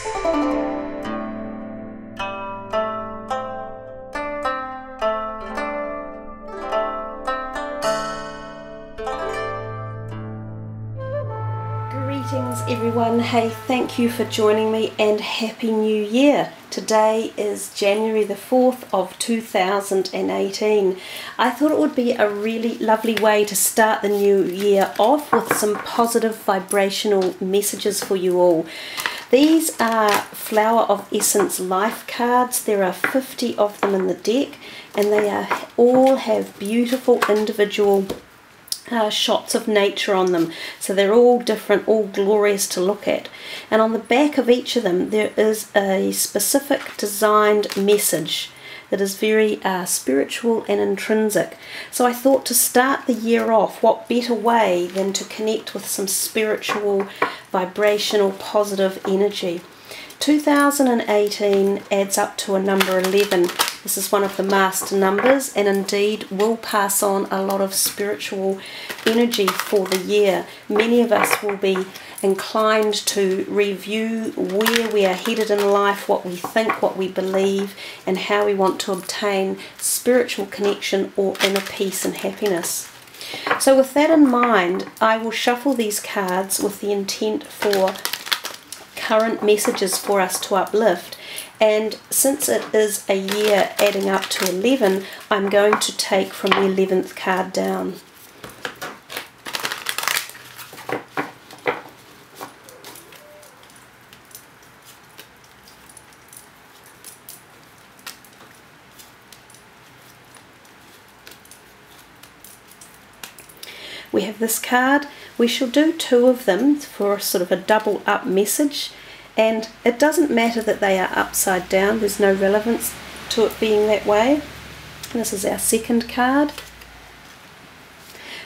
Greetings everyone, hey, thank you for joining me and Happy New Year. Today is January the 4th of 2018. I thought it would be a really lovely way to start the new year off with some positive vibrational messages for you all. These are Flower of Essence life cards. There are 50 of them in the deck, and they all have beautiful individual shots of nature on them, so they're all different, all glorious to look at. And on the back of each of them there is a specific designed message that is very spiritual and intrinsic. So I thought, to start the year off, what better way than to connect with some spiritual, vibrational, positive energy. 2018 adds up to a number 11. This is one of the master numbers, and indeed will pass on a lot of spiritual energy for the year. Many of us will be inclined to review where we are headed in life, what we think, what we believe, and how we want to obtain spiritual connection or inner peace and happiness. So with that in mind, I will shuffle these cards with the intent for current messages for us to uplift. And since it is a year adding up to 11, I'm going to take from the 11th card down. We have this card. We shall do two of them for sort of a double up message. And it doesn't matter that they are upside down, there's no relevance to it being that way. And this is our second card.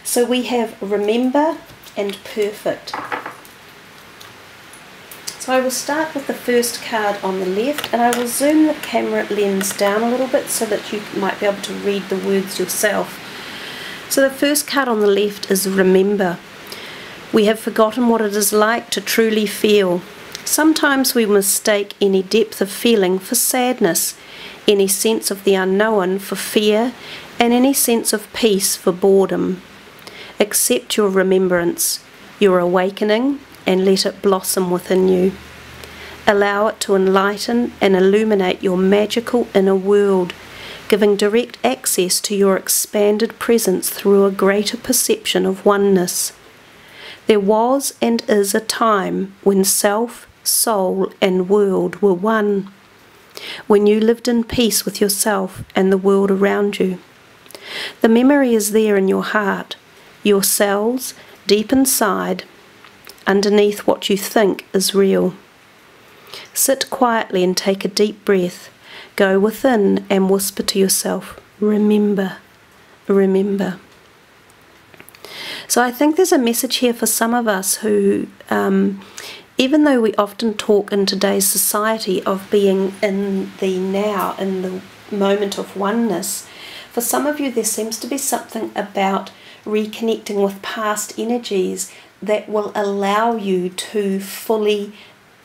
So we have Remember and Perfect. So I will start with the first card on the left, and I will zoom the camera lens down a little bit so that you might be able to read the words yourself. So the first card on the left is Remember. We have forgotten what it is like to truly feel. Sometimes we mistake any depth of feeling for sadness, any sense of the unknown for fear, and any sense of peace for boredom. Accept your remembrance, your awakening, and let it blossom within you. Allow it to enlighten and illuminate your magical inner world, giving direct access to your expanded presence through a greater perception of oneness. There was and is a time when self, soul and world were one, when you lived in peace with yourself and the world around you. The memory is there in your heart, your cells, deep inside, underneath what you think is real. Sit quietly and take a deep breath. Go within and whisper to yourself, remember, remember. So I think there's a message here for some of us who, even though we often talk in today's society of being in the now, in the moment of oneness, for some of you there seems to be something about reconnecting with past energies that will allow you to fully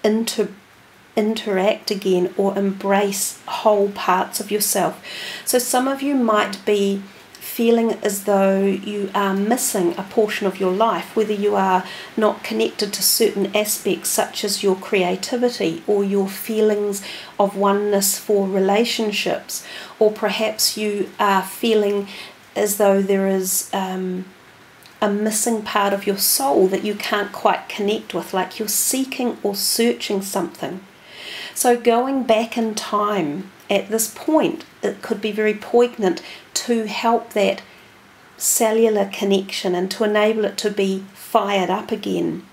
interact again or embrace whole parts of yourself. So some of you might be feeling as though you are missing a portion of your life, whether you are not connected to certain aspects such as your creativity or your feelings of oneness for relationships, or perhaps you are feeling as though there is a missing part of your soul that you can't quite connect with, like you're seeking or searching something. So going back in time at this point, it could be very poignant to help that cellular connection and to enable it to be fired up again.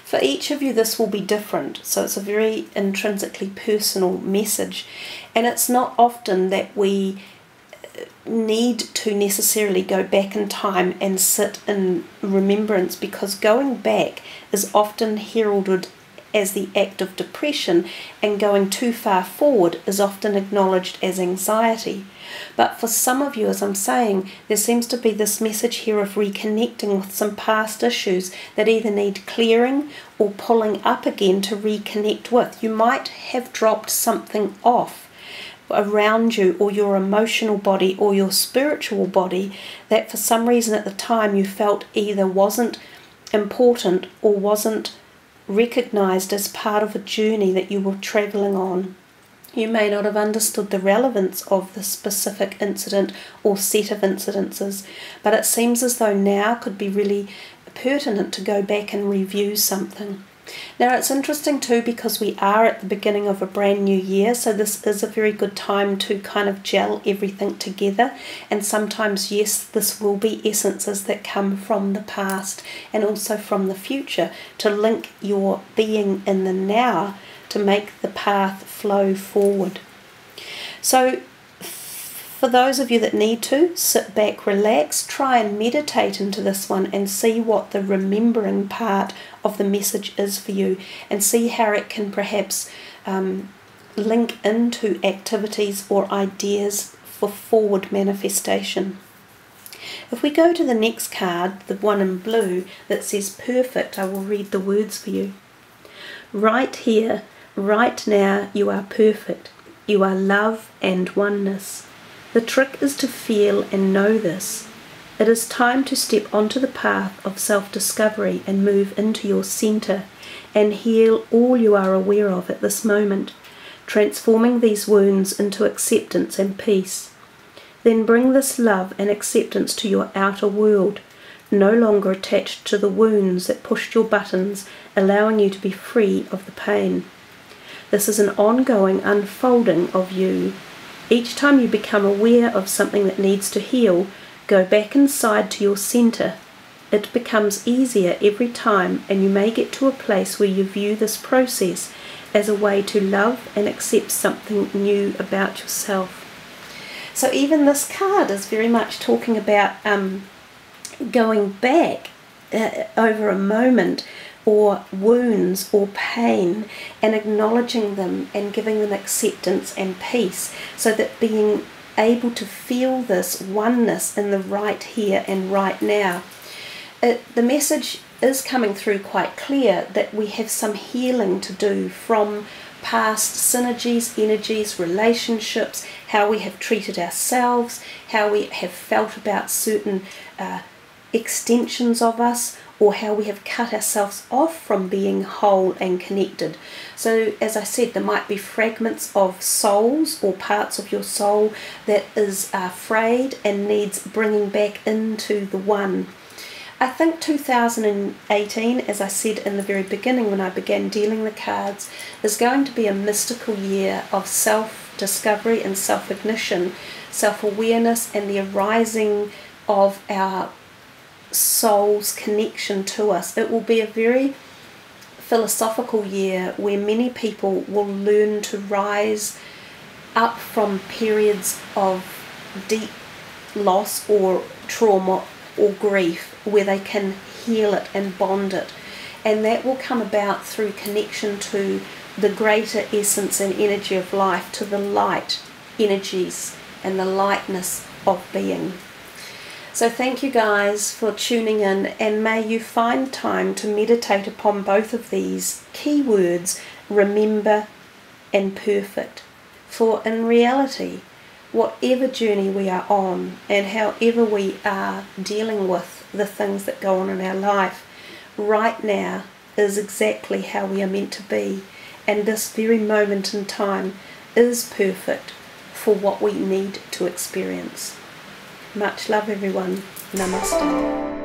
For each of you this will be different, so it's a very intrinsically personal message, and it's not often that we need to necessarily go back in time and sit in remembrance, because going back is often heralded as the act of depression, and going too far forward is often acknowledged as anxiety. But for some of you, as I'm saying, there seems to be this message here of reconnecting with some past issues that either need clearing or pulling up again to reconnect with. You might have dropped something off around you, or your emotional body or your spiritual body, that for some reason at the time you felt either wasn't important or wasn't recognized as part of a journey that you were traveling on. You may not have understood the relevance of the specific incident or set of incidences, but it seems as though now could be really pertinent to go back and review something. Now it's interesting too, because we are at the beginning of a brand new year, so this is a very good time to kind of gel everything together. And sometimes, yes, this will be essences that come from the past and also from the future to link your being in the now to make the path flow forward. So for those of you that need to, sit back, relax, try and meditate into this one and see what the remembering part of the message is for you, and see how it can perhaps link into activities or ideas for forward manifestation. If we go to the next card, the one in blue that says perfect, I will read the words for you. Right here, right now, you are perfect. You are love and oneness. The trick is to feel and know this. It is time to step onto the path of self-discovery and move into your centre and heal all you are aware of at this moment, transforming these wounds into acceptance and peace. Then bring this love and acceptance to your outer world, no longer attached to the wounds that pushed your buttons, allowing you to be free of the pain. This is an ongoing unfolding of you. Each time you become aware of something that needs to heal, go back inside to your centre. It becomes easier every time, and you may get to a place where you view this process as a way to love and accept something new about yourself. So even this card is very much talking about going back over a moment or wounds or pain and acknowledging them and giving them acceptance and peace, so that being able to feel this oneness in the right here and right now. The message is coming through quite clear that we have some healing to do from past synergies, energies, relationships, how we have treated ourselves, how we have felt about certain extensions of us, or how we have cut ourselves off from being whole and connected. So as I said, there might be fragments of souls or parts of your soul that is frayed and needs bringing back into the one. I think 2018, as I said in the very beginning when I began dealing the cards, is going to be a mystical year of self-discovery and self-ignition, self-awareness, and the arising of our soul's connection to us. It will be a very philosophical year where many people will learn to rise up from periods of deep loss or trauma or grief, where they can heal it and bond it, and that will come about through connection to the greater essence and energy of life, to the light energies and the lightness of being. So thank you guys for tuning in, and may you find time to meditate upon both of these key words, remember and perfect. For in reality, whatever journey we are on and however we are dealing with the things that go on in our life, right now is exactly how we are meant to be, and this very moment in time is perfect for what we need to experience. Much love everyone. Namaste.